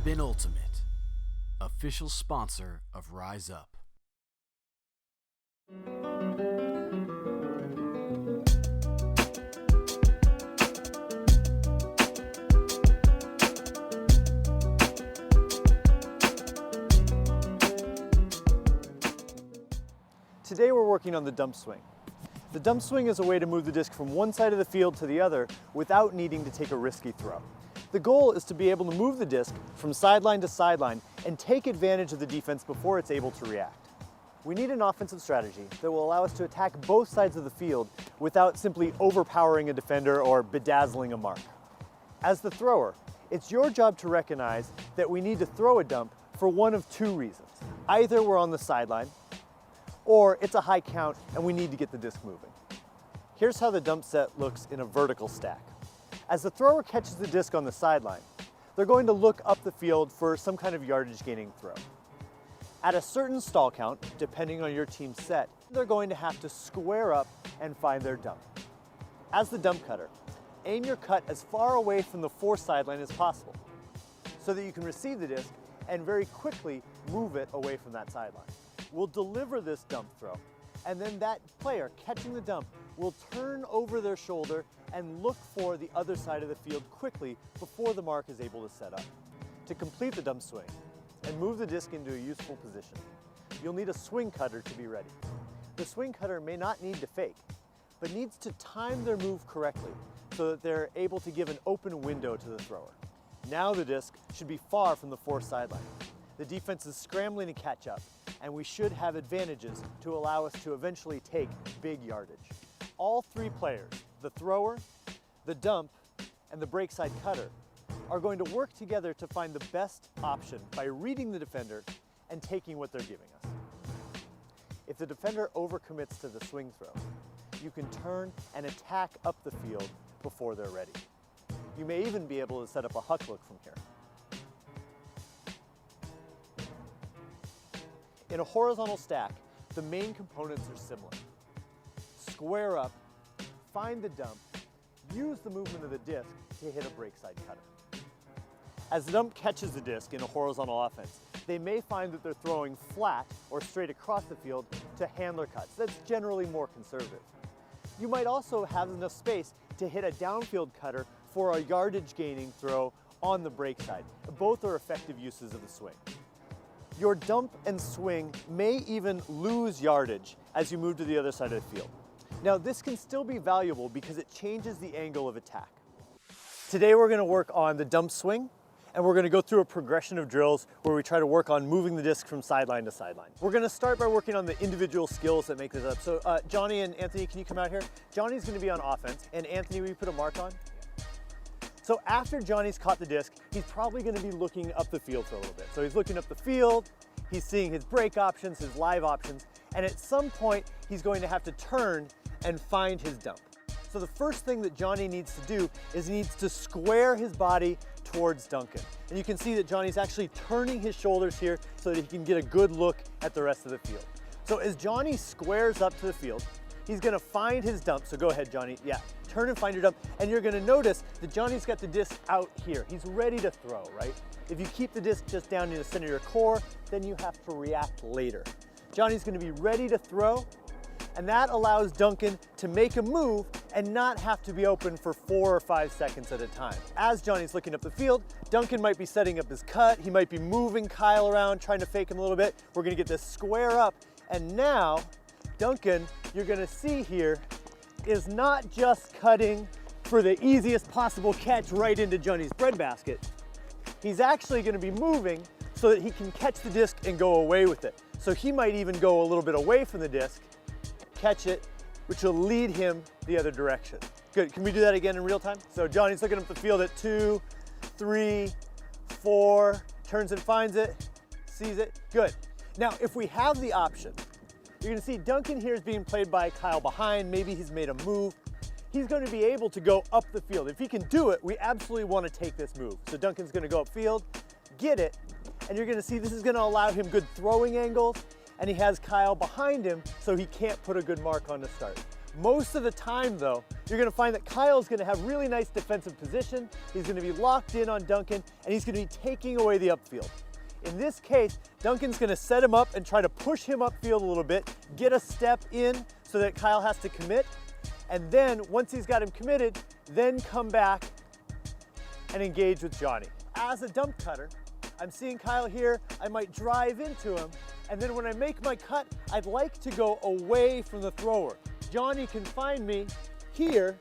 Spin Ultimate, official sponsor of Rise Up. Today we're working on the dump swing. The dump swing is a way to move the disc from one side of the field to the other without needing to take a risky throw. The goal is to be able to move the disc from sideline to sideline and take advantage of the defense before it's able to react. We need an offensive strategy that will allow us to attack both sides of the field without simply overpowering a defender or bedazzling a mark. As the thrower, it's your job to recognize that we need to throw a dump for one of two reasons. Either we're on the sideline, or it's a high count and we need to get the disc moving. Here's how the dump set looks in a vertical stack. As the thrower catches the disc on the sideline, they're going to look up the field for some kind of yardage gaining throw. At a certain stall count, depending on your team's set, they're going to have to square up and find their dump. As the dump cutter, aim your cut as far away from the fore sideline as possible so that you can receive the disc and very quickly move it away from that sideline. We'll deliver this dump throw, and then that player catching the dump will turn over their shoulder and look for the other side of the field quickly before the mark is able to set up. To complete the dump swing and move the disc into a useful position, you'll need a swing cutter to be ready. The swing cutter may not need to fake, but needs to time their move correctly so that they're able to give an open window to the thrower. Now the disc should be far from the fore sideline. The defense is scrambling to catch up, and we should have advantages to allow us to eventually take big yardage. All three players, the thrower, the dump, and the break side cutter, are going to work together to find the best option by reading the defender and taking what they're giving us. If the defender overcommits to the swing throw, you can turn and attack up the field before they're ready. You may even be able to set up a huck look from here. In a horizontal stack, the main components are similar. Square up, find the dump, use the movement of the disc to hit a break side cutter. As the dump catches the disc in a horizontal offense, they may find that they're throwing flat or straight across the field to handler cuts. That's generally more conservative. You might also have enough space to hit a downfield cutter for a yardage gaining throw on the break side. Both are effective uses of the swing. Your dump and swing may even lose yardage as you move to the other side of the field. Now this can still be valuable because it changes the angle of attack. Today we're going to work on the dump swing, and we're going to go through a progression of drills where we try to work on moving the disc from sideline to sideline. We're going to start by working on the individual skills that make this up. So Johnny and Anthony, can you come out here? Johnny's going to be on offense, and Anthony, will you put a mark on? So after Johnny's caught the disc, he's probably going to be looking up the field for a little bit. So he's looking up the field, he's seeing his break options, his live options, and at some point he's going to have to turn and find his dump. So the first thing that Johnny needs to do is he needs to square his body towards Duncan. And you can see that Johnny's actually turning his shoulders here so that he can get a good look at the rest of the field. So as Johnny squares up to the field, he's going to find his dump. So go ahead, Johnny. Yeah, turn and find your dump. And you're going to notice that Johnny's got the disc out here. He's ready to throw, right? If you keep the disc just down in the center of your core, then you have to react later. Johnny's going to be ready to throw, and that allows Duncan to make a move and not have to be open for 4 or 5 seconds at a time. As Johnny's looking up the field, Duncan might be setting up his cut. He might be moving Kyle around, trying to fake him a little bit. We're going to get this square up, and now Duncan, you're going to see here, is not just cutting for the easiest possible catch right into Johnny's breadbasket. He's actually going to be moving so that he can catch the disc and go away with it. So he might even go a little bit away from the disc, catch it, which will lead him the other direction. Good, can we do that again in real time? So Johnny's looking up the field at 2, 3, 4, turns and finds it, sees it, good. Now, if we have the option, you're gonna see Duncan here is being played by Kyle behind, maybe he's made a move. He's going to be able to go up the field. If he can do it, we absolutely want to take this move. So Duncan's going to go upfield, get it, and you're going to see this is going to allow him good throwing angles, and he has Kyle behind him, so he can't put a good mark on the start. Most of the time though, you're gonna find that Kyle's gonna have really nice defensive position, he's gonna be locked in on Duncan, and he's gonna be taking away the upfield. In this case, Duncan's gonna set him up and try to push him upfield a little bit, get a step in so that Kyle has to commit, and then once he's got him committed, then come back and engage with Johnny. As a dump cutter, I'm seeing Kyle here, I might drive into him, and then when I make my cut, I'd like to go away from the thrower. Johnny can find me here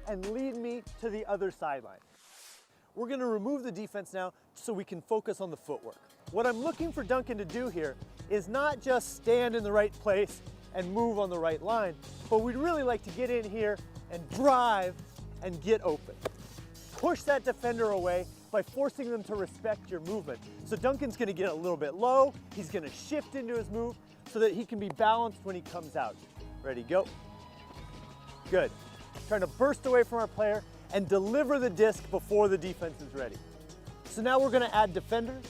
and lead me to the other sideline. We're gonna remove the defense now so we can focus on the footwork. What I'm looking for Duncan to do here is not just stand in the right place and move on the right line, but we'd really like to get in here and drive and get open. Push that defender away by forcing them to respect your movement. So Duncan's gonna get a little bit low, he's gonna shift into his move so that he can be balanced when he comes out. Ready, go. Good. Trying to burst away from our player and deliver the disc before the defense is ready. So now we're gonna add defenders.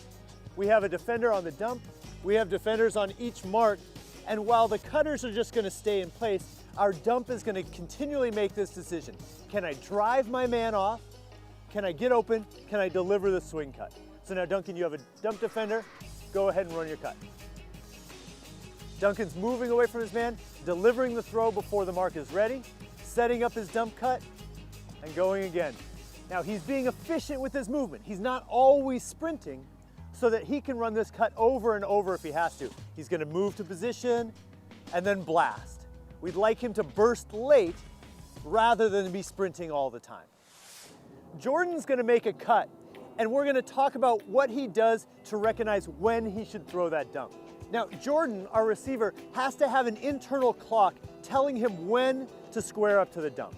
We have a defender on the dump, we have defenders on each mark, and while the cutters are just gonna stay in place, our dump is gonna continually make this decision. Can I drive my man off? Can I get open? Can I deliver the swing cut? So now Duncan, you have a dump defender, go ahead and run your cut. Duncan's moving away from his man, delivering the throw before the mark is ready, setting up his dump cut, and going again. Now he's being efficient with his movement. He's not always sprinting so that he can run this cut over and over if he has to. He's gonna move to position and then blast. We'd like him to burst late rather than be sprinting all the time. Jordan's gonna make a cut, and we're gonna talk about what he does to recognize when he should throw that dump. Now, Jordan, our receiver, has to have an internal clock telling him when to square up to the dump.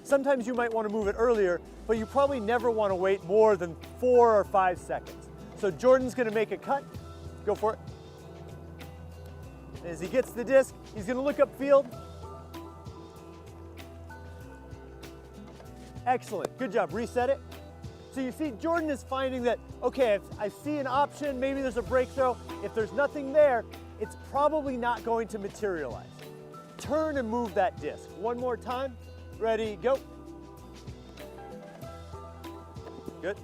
Sometimes you might want to move it earlier, but you probably never want to wait more than 4 or 5 seconds. So Jordan's going to make a cut. Go for it. And as he gets the disc, he's going to look upfield. Excellent. Good job. Reset it. So you see, Jordan is finding that, okay, if I see an option, maybe there's a break throw. If there's nothing there, it's probably not going to materialize. Turn and move that disc. One more time. Ready, go. Good.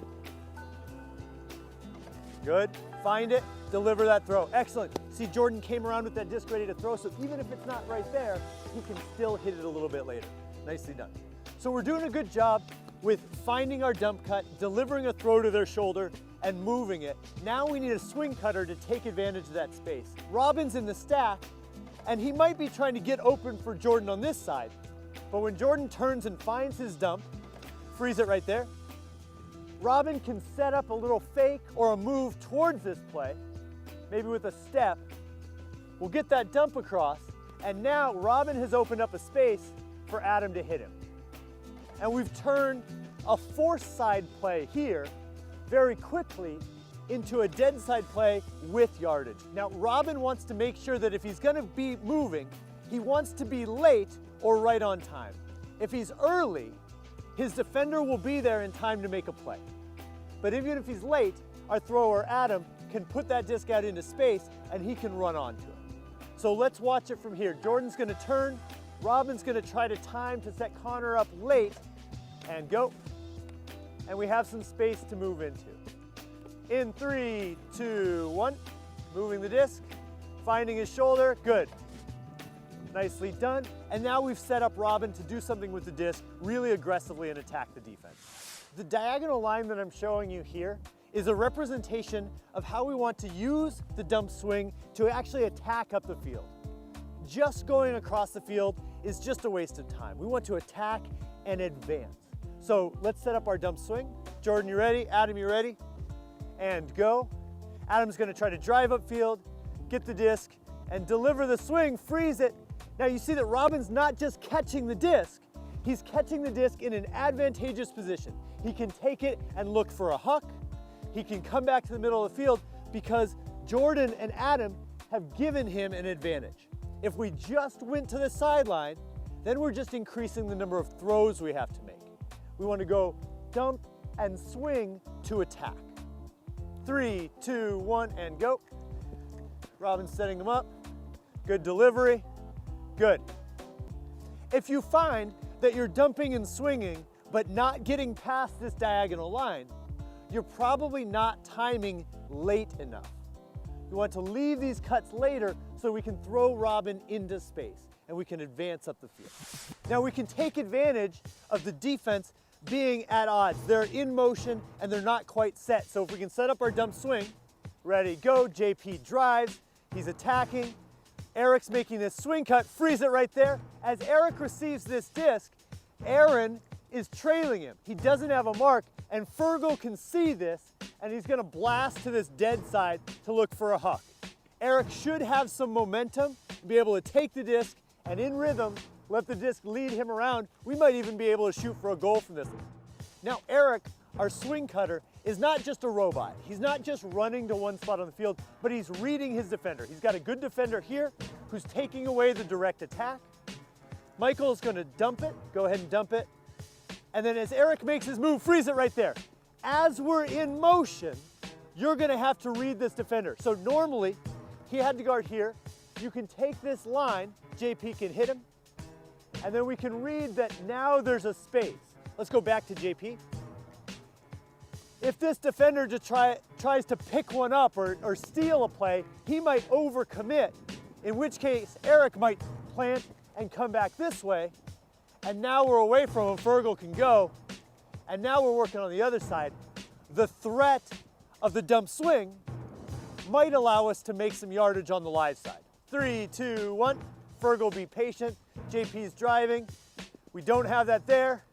Good. Find it, deliver that throw. Excellent. See, Jordan came around with that disc ready to throw, so even if it's not right there, he can still hit it a little bit later. Nicely done. So we're doing a good job with finding our dump cut, delivering a throw to their shoulder, and moving it. Now we need a swing cutter to take advantage of that space. Robin's in the stack, and he might be trying to get open for Jordan on this side, but when Jordan turns and finds his dump, freeze it right there, Robin can set up a little fake or a move towards this play, maybe with a step. We'll get that dump across, and now Robin has opened up a space for Adam to hit him. And we've turned a force side play here very quickly into a dead side play with yardage. Now, Robin wants to make sure that if he's gonna be moving, he wants to be late or right on time. If he's early, his defender will be there in time to make a play. But even if he's late, our thrower, Adam, can put that disc out into space and he can run onto it. So let's watch it from here. Jordan's gonna turn, Robin's gonna try to time to set Connor up late, and go. And we have some space to move into. In 3, 2, 1, moving the disc, finding his shoulder, good. Nicely done. And now we've set up Robin to do something with the disc really aggressively and attack the defense. The diagonal line that I'm showing you here is a representation of how we want to use the dump swing to actually attack up the field. Just going across the field is just a waste of time. We want to attack and advance. So let's set up our dump swing. Jordan, you ready? Adam, you ready? And go. Adam's gonna try to drive upfield, get the disc, and deliver the swing, freeze it. Now you see that Robin's not just catching the disc, he's catching the disc in an advantageous position. He can take it and look for a huck. He can come back to the middle of the field because Jordan and Adam have given him an advantage. If we just went to the sideline, then we're just increasing the number of throws we have to make. We want to go dump and swing to attack. 3, 2, 1, and go. Robin's setting them up. Good delivery. Good. If you find that you're dumping and swinging, but not getting past this diagonal line, you're probably not timing late enough. You want to leave these cuts later so we can throw Robin into space and we can advance up the field. Now we can take advantage of the defense being at odds. They're in motion and they're not quite set. So if we can set up our dump swing, ready, go, JP drives, he's attacking, Eric's making this swing cut, freeze it right there. As Eric receives this disc, Aaron is trailing him. He doesn't have a mark, and Fergal can see this, and he's gonna blast to this dead side to look for a huck. Eric should have some momentum, be able to take the disc, and in rhythm, let the disc lead him around. We might even be able to shoot for a goal from this. Now, Eric, our swing cutter, is not just a robot. He's not just running to one spot on the field, but he's reading his defender. He's got a good defender here who's taking away the direct attack. Michael's gonna dump it, go ahead and dump it. And then as Eric makes his move, freeze it right there. As we're in motion, you're gonna have to read this defender. So normally, he had to guard here. You can take this line, JP can hit him, and then we can read that now there's a space. Let's go back to JP. If this defender just tries to pick one up or steal a play, he might overcommit, in which case Eric might plant and come back this way, and now we're away from him, Fergal can go, and now we're working on the other side. The threat of the dump swing might allow us to make some yardage on the live side. 3, 2, 1, Fergal be patient, JP's driving. We don't have that there,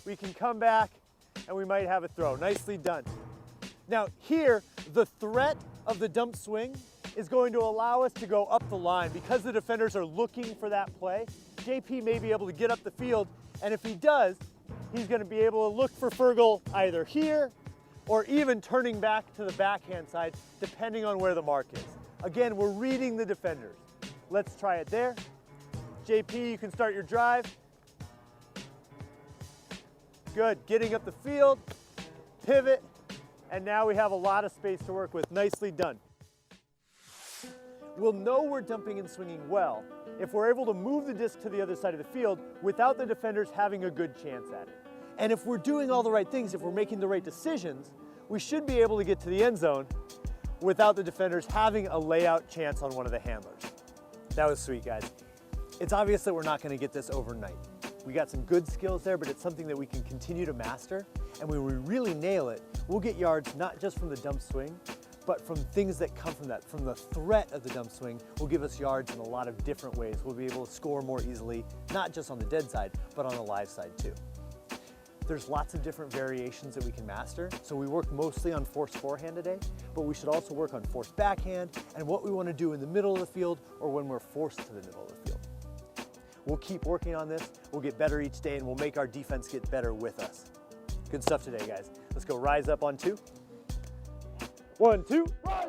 we can come back, and we might have a throw. Nicely done. Now here, the threat of the dump swing is going to allow us to go up the line. Because the defenders are looking for that play, JP may be able to get up the field, and if he does, he's gonna be able to look for Fergal either here or even turning back to the backhand side, depending on where the mark is. Again, we're reading the defenders. Let's try it there. JP, you can start your drive. Good, getting up the field, pivot, and now we have a lot of space to work with. Nicely done. We'll know we're dumping and swinging well if we're able to move the disc to the other side of the field without the defenders having a good chance at it. And if we're doing all the right things, if we're making the right decisions, we should be able to get to the end zone without the defenders having a layout chance on one of the handlers. That was sweet, guys. It's obvious that we're not gonna get this overnight. We got some good skills there, but it's something that we can continue to master. And when we really nail it, we'll get yards not just from the dump swing, but from things that come from that. From the threat of the dump swing will give us yards in a lot of different ways. We'll be able to score more easily, not just on the dead side, but on the live side too. There's lots of different variations that we can master. So we work mostly on forced forehand today, but we should also work on forced backhand and what we want to do in the middle of the field or when we're forced to the middle of the field. We'll keep working on this. We'll get better each day and we'll make our defense get better with us. Good stuff today, guys. Let's go rise up on 2. 1, 2, rise!